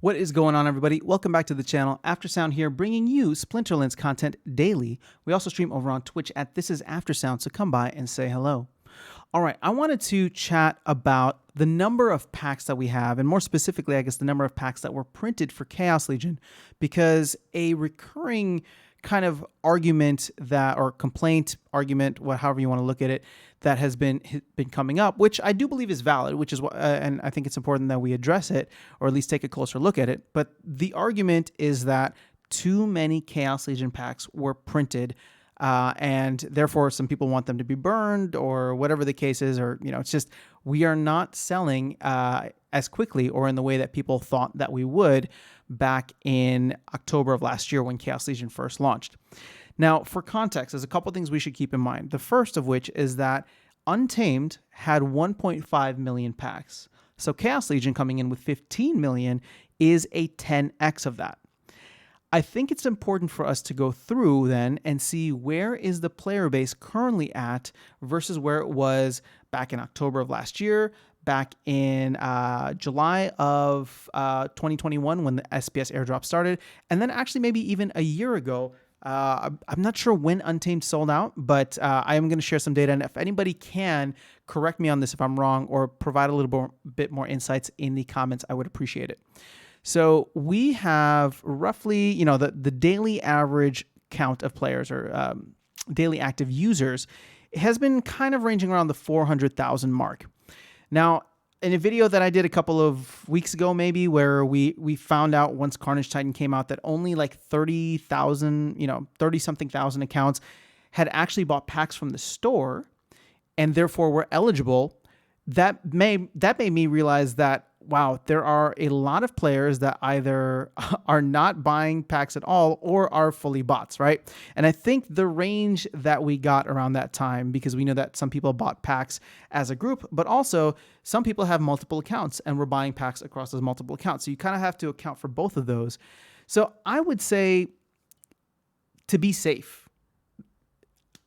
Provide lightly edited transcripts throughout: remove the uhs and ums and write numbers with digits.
What is going on, everybody? Welcome back to the channel. Aftersound here, bringing you Splinterlands content daily. We also stream over on Twitch at This Is Aftersound, so come by and say hello. All right, I wanted to chat about the number of packs that we have, and more specifically, I guess, the number of packs that were printed for Chaos Legion, because a recurring kind of argument that, or complaint, argument, however you want to look at it, that has been coming up, which I do believe is valid, which is what, and I think it's important that we address it, or at least take a closer look at it. But the argument is that too many Chaos Legion packs were printed, and therefore some people want them to be burned, or whatever the case is, or it's just we are not selling as quickly or in the way that people thought that we would back in October of last year when Chaos Legion first launched. Now, for context, there's a couple things we should keep in mind. The first of which is that Untamed had 1.5 million packs. So Chaos Legion coming in with 15 million is a 10x of that. I think it's important for us to go through then and see where is the player base currently at versus where it was back in October of last year, back in July of 2021 when the SPS airdrop started, and then actually maybe even a year ago. I'm not sure when Untamed sold out, but I am going to share some data. And if anybody can correct me on this if I'm wrong, or provide a little bit more insights in the comments, I would appreciate it. So we have roughly, the daily average count of players, or daily active users, has been kind of ranging around the 400,000 mark. Now, in a video that I did a couple of weeks ago, maybe, where we found out once Carnage Titan came out that only like 30,000, 30-something thousand accounts had actually bought packs from the store and therefore were eligible. That made me realize that, wow, there are a lot of players that either are not buying packs at all or are fully bots, right? And I think the range that we got around that time, because we know that some people bought packs as a group, but also some people have multiple accounts and were buying packs across those multiple accounts. So you kind of have to account for both of those. So I would say, to be safe,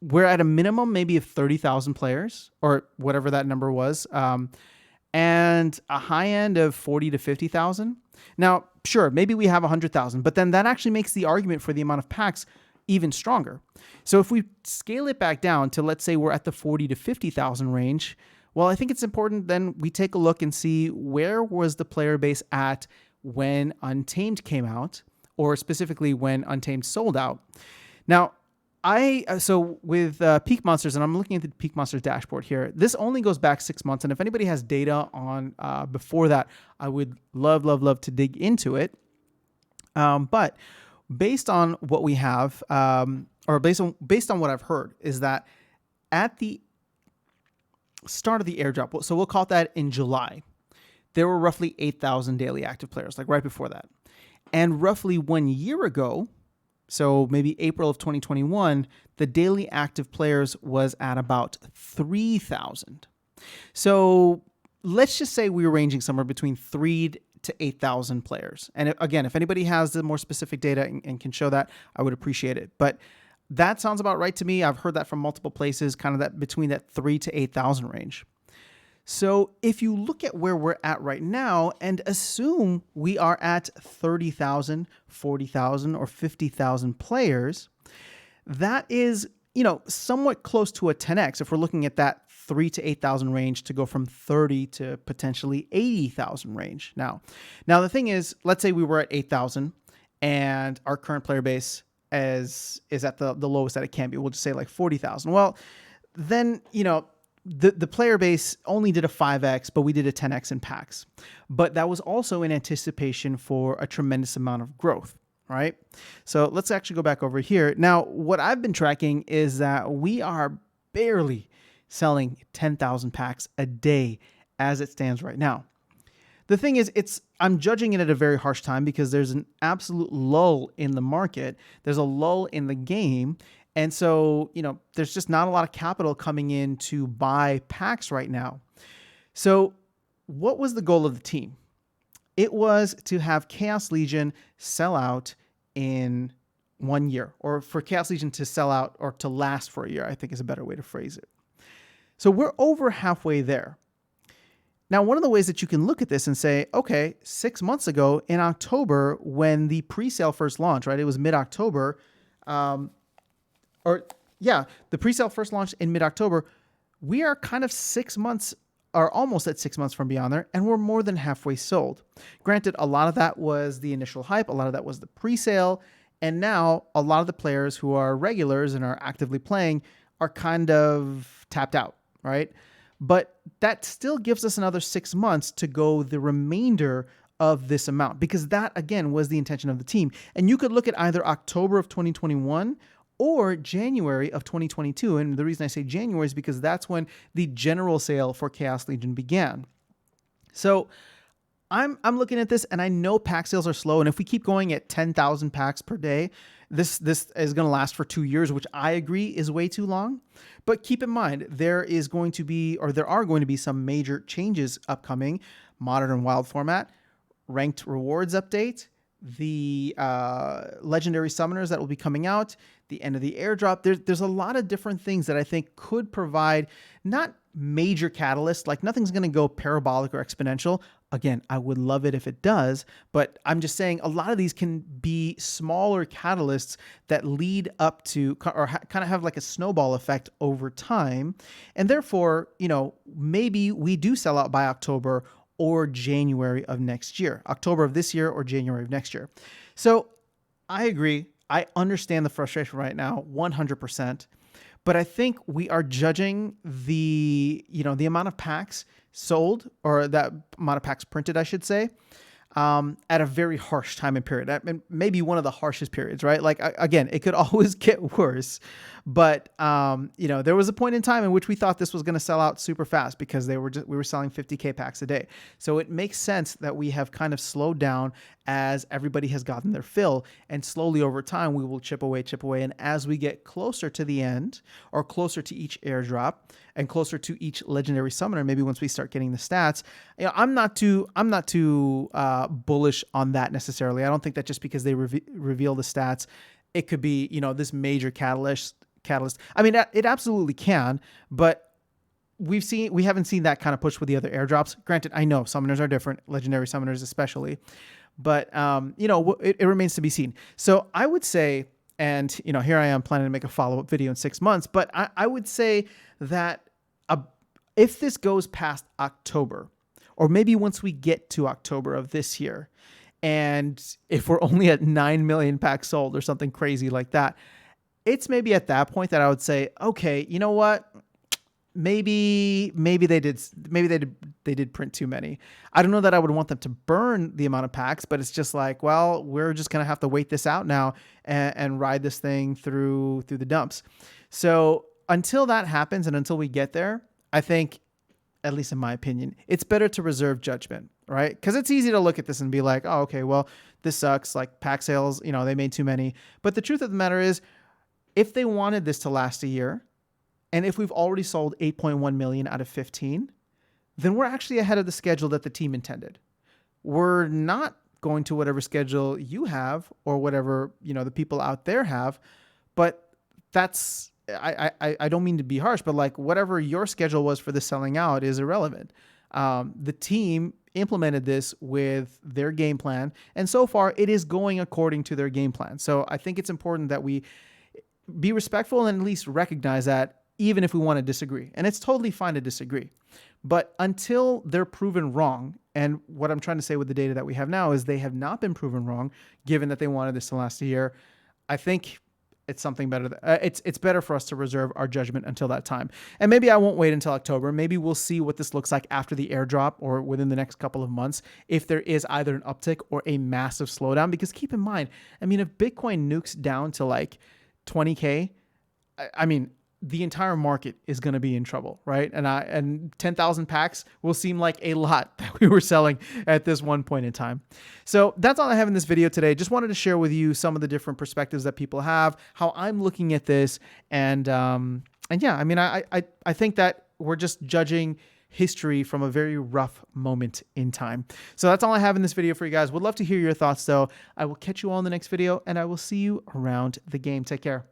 we're at a minimum maybe of 30,000 players, or whatever that number was, and a high end of 40 to 50,000. Now, sure, maybe we have 100,000, but then that actually makes the argument for the amount of packs even stronger. So if we scale it back down to, let's say we're at the 40 to 50,000 range, well, I think it's important then we take a look and see where was the player base at when Untamed came out, or specifically when Untamed sold out. Now, so with Peak Monsters, and I'm looking at the Peak Monsters dashboard here, this only goes back 6 months. And if anybody has data on before that, I would love to dig into it. But based on what we have, or based on what I've heard, is that at the start of the airdrop, so we'll call it that in July, there were roughly 8,000 daily active players, like right before that. And roughly 1 year ago, so maybe April of 2021, the daily active players was at about 3,000. So let's just say we were ranging somewhere between 3,000 to 8,000 players. And again, if anybody has the more specific data and can show that, I would appreciate it. But that sounds about right to me. I've heard that from multiple places, kind of that between that 3,000 to 8,000 range. So if you look at where we're at right now and assume we are at 30,000, 40,000, or 50,000 players, that is, somewhat close to a 10x if we're looking at that 3,000 to 8,000 range to go from 30 to potentially 80,000 range. Now the thing is, let's say we were at 8,000 and our current player base is at the lowest that it can be. We'll just say like 40,000. Well, then, the player base only did a 5x, but we did a 10x in packs. But that was also in anticipation for a tremendous amount of growth, right? So let's actually go back over here. Now, what I've been tracking is that we are barely selling 10,000 packs a day as it stands right now. The thing is, I'm judging it at a very harsh time because there's an absolute lull in the market. There's a lull in the game. And so, there's just not a lot of capital coming in to buy packs right now. So what was the goal of the team? It was to have Chaos Legion sell out in 1 year, or for Chaos Legion to sell out or to last for a year, I think is a better way to phrase it. So we're over halfway there. Now, one of the ways that you can look at this and say, okay, 6 months ago in October, when the pre-sale first launched, right? It was mid-October, or yeah, the pre-sale first launched in mid-October. We are kind of 6 months or almost at 6 months from beyond there, and we're more than halfway sold. Granted, a lot of that was the initial hype, a lot of that was the pre-sale, and now a lot of the players who are regulars and are actively playing are kind of tapped out, right? But that still gives us another 6 months to go the remainder of this amount, because that, again, was the intention of the team. And you could look at either October of 2021 or January of 2022. And the reason I say January is because that's when the general sale for Chaos Legion began. So I'm looking at this, and I know pack sales are slow. And if we keep going at 10,000 packs per day, this is going to last for 2 years, which I agree is way too long. But keep in mind, there are going to be some major changes upcoming: Modern and Wild format, ranked rewards update, the legendary summoners that will be coming out, the end of the airdrop. There's a lot of different things that I think could provide not major catalysts, like nothing's going to go parabolic or exponential. Again, I would love it if it does, but I'm just saying a lot of these can be smaller catalysts that lead up to, or kind of have like a snowball effect over time. And therefore, maybe we do sell out by October or January of next year, October of this year or January of next year. So I agree. I understand the frustration right now, 100%. But I think we are judging the amount of packs sold, or that amount of packs printed, I should say, at a very harsh time and period. I mean, maybe one of the harshest periods, right? Like, again, it could always get worse. But, there was a point in time in which we thought this was going to sell out super fast because we were selling 50K packs a day. So it makes sense that we have kind of slowed down as everybody has gotten their fill, and slowly over time, we will chip away. And as we get closer to the end, or closer to each airdrop and closer to each legendary summoner, maybe once we start getting the stats, I'm not too bullish on that necessarily. I don't think that just because they reveal the stats, it could be, this major catalyst. I mean, it absolutely can, but we haven't seen that kind of push with the other airdrops. Granted, I know summoners are different, legendary summoners especially, but it remains to be seen. So I would say, and here I am planning to make a follow-up video in 6 months, but I would say that if this goes past October, or maybe once we get to October of this year, and if we're only at 9 million packs sold or something crazy like that, it's maybe at that point that I would say, okay, you know what? Maybe they did print too many. I don't know that I would want them to burn the amount of packs, but it's just like, well, we're just going to have to wait this out now and ride this thing through the dumps. So until that happens and until we get there, I think, at least in my opinion, it's better to reserve judgment, right? Because it's easy to look at this and be like, oh, okay, well, this sucks. Like, pack sales, they made too many. But the truth of the matter is, if they wanted this to last a year, and if we've already sold 8.1 million out of 15, then we're actually ahead of the schedule that the team intended. We're not going to whatever schedule you have or whatever, the people out there have, but that's, I don't mean to be harsh, but like whatever your schedule was for the selling out is irrelevant. The team implemented this with their game plan, and so far it is going according to their game plan. So I think it's important that we be respectful and at least recognize that, even if we want to disagree. And it's totally fine to disagree. But until they're proven wrong, and what I'm trying to say with the data that we have now is they have not been proven wrong, given that they wanted this to last a year, I think it's something better. It's better for us to reserve our judgment until that time. And maybe I won't wait until October. Maybe we'll see what this looks like after the airdrop or within the next couple of months, if there is either an uptick or a massive slowdown. Because keep in mind, I mean, if Bitcoin nukes down to like 20K, I mean, the entire market is going to be in trouble, right? And 10,000 packs will seem like a lot that we were selling at this one point in time. So that's all I have in this video today. Just wanted to share with you some of the different perspectives that people have, how I'm looking at this, and yeah, I mean, I think that we're just judging history from a very rough moment in time. So that's all I have in this video for you guys. Would love to hear your thoughts though. I will catch you all in the next video, and I will see you around the game. Take care.